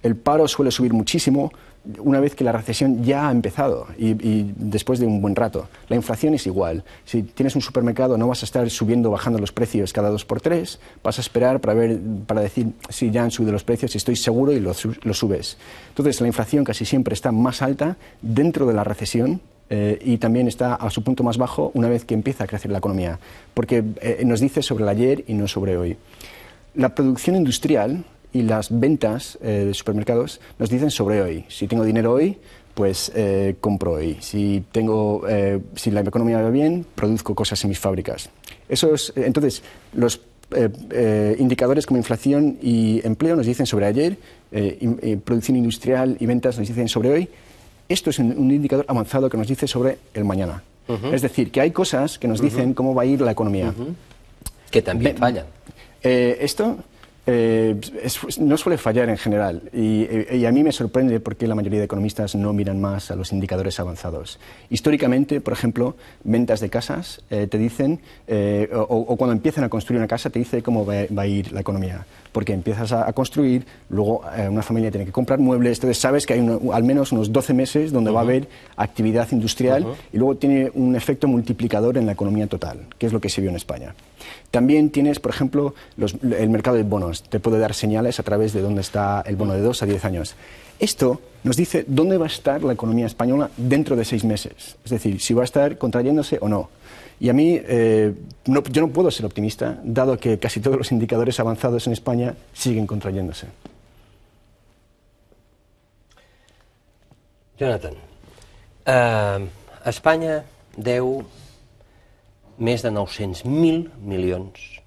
el paro suele subir muchísimo una vez que la recesión ya ha empezado y después de un buen rato. La inflación es igual. Si tienes un supermercado no vas a estar subiendo o bajando los precios cada 2 por 3, vas a esperar para decir si ya han subido los precios, si estoy seguro y lo subes. Entonces la inflación casi siempre está más alta dentro de la recesión y también está a su punto más bajo una vez que empieza a crecer la economía, porque nos dice sobre el ayer y no sobre hoy. La producción industrial y las ventas de supermercados nos dicen sobre hoy. Si tengo dinero hoy, pues compro hoy. Si la economía va bien, produzco cosas en mis fábricas. Entonces, los indicadores como inflación y empleo nos dicen sobre ayer, producción industrial y ventas nos dicen sobre hoy. Esto es un indicador avanzado que nos dice sobre el mañana. Es decir, que hay cosas que nos dicen cómo va a ir la economía. Que también fallan. Esto no suele fallar en general y a mí me sorprende porque la mayoría de economistas no miran más a los indicadores avanzados. Históricamente, por ejemplo, ventas de casas te dicen, o cuando empiezan a construir una casa te dice cómo va a ir la economía. Porque empiezas a construir, luego una familia tiene que comprar muebles, entonces sabes que hay al menos unos 12 meses donde va a haber actividad industrial y luego tiene un efecto multiplicador en la economía total, que es lo que se vio en España. También tienes, por ejemplo, el mercado de bonos. Te puede dar señales a través de dónde está el bono de 2 a 10 años. Esto nos dice dónde va a estar la economía española dentro de 6 meses. Es decir, si va a estar contrayéndose o no. Y a mí, yo no puedo ser optimista, dado que casi todos los indicadores avanzados en España siguen contrayéndose. Jonathan, Espanya deu més de 900.000 milions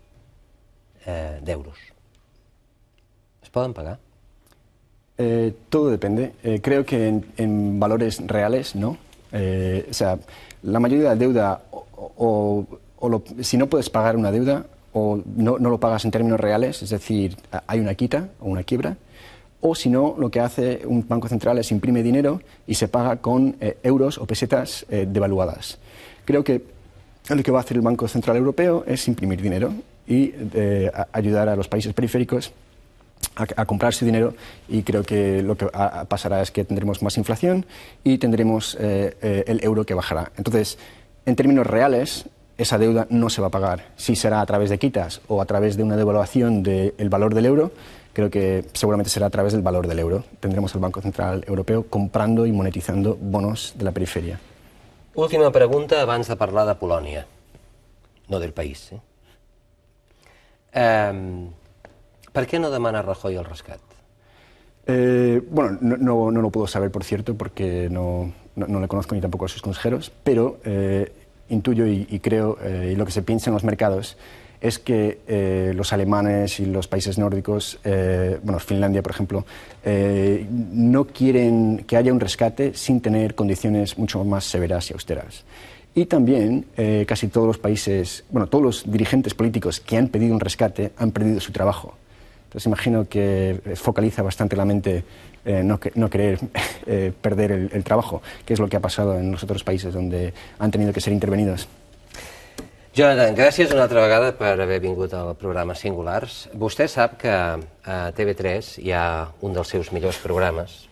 d'euros. ¿Es poden pagar? Todo depende. Creo que en valores reales, no. O sea, la mayoría de la deuda, si no puedes pagar una deuda, o no lo pagas en términos reales, es decir, hay una quita o una quiebra, o si no, lo que hace un banco central es imprime dinero y se paga con euros o pesetas devaluadas. Creo que lo que va a hacer el Banco Central Europeo es imprimir dinero y ayudar a los países periféricos a comprar su dinero, y creo que lo que pasará es que tendremos más inflación y tendremos el euro que bajará. Entonces, en términos reales, esa deuda no se va a pagar. Si será a través de quitas o a través de una devaluación del valor del euro, creo que seguramente será a través del valor del euro. Tendremos al Banco Central Europeo comprando y monetizando bonos de la periferia. Última pregunta abans de parlar de Polònia, no del país. ¿Per qué no demana Rajoy el rescat? Bueno, no lo puedo saber, por cierto, porque no le conozco ni tampoco a sus consejeros, pero intuyo y creo, y lo que se piensa en los mercados, es que los alemanes y los países nórdicos, bueno, Finlandia, por ejemplo, no quieren que haya un rescate sin tener condiciones mucho más severas y austeras. Y también casi todos los países, bueno, todos los dirigentes políticos que han pedido un rescate han perdido su trabajo. Entonces imagino que focaliza bastante la mente no querer perder el trabajo, que és el que ha passat en els altres països on han tingut que ser intervenidos. Jonathan, gràcies una altra vegada per haver vingut al programa Singulars. Vostè sap que a TV3 hi ha un dels seus millors programes,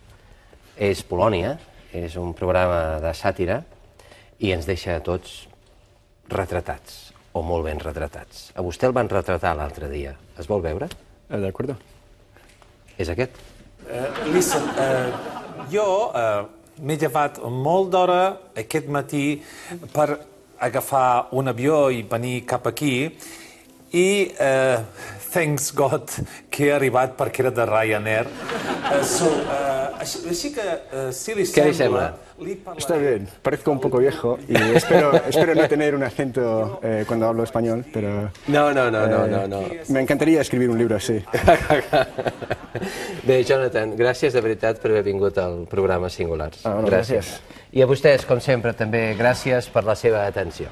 és Polònia, és un programa de sàtira i ens deixa a tots retratats, o molt ben retratats. A vostè el van retratar l'altre dia. Es vol veure? D'acord. És aquest. Listen, jo m'he llevat molt d'hora aquest matí per agafar un avió i venir cap aquí i thanks God que he arribat perquè era de Ryanair. Així que, si li Què li sembla, Está bien, parezco un poco viejo y espero no tener un acento cuando hablo español, pero No. me encantaría escribir un libro así. Bé, Jonathan, gràcies de veritat per haver vingut al programa Singulars. Bueno, gràcies. I a vostès, com sempre, també gràcies per la seva atenció.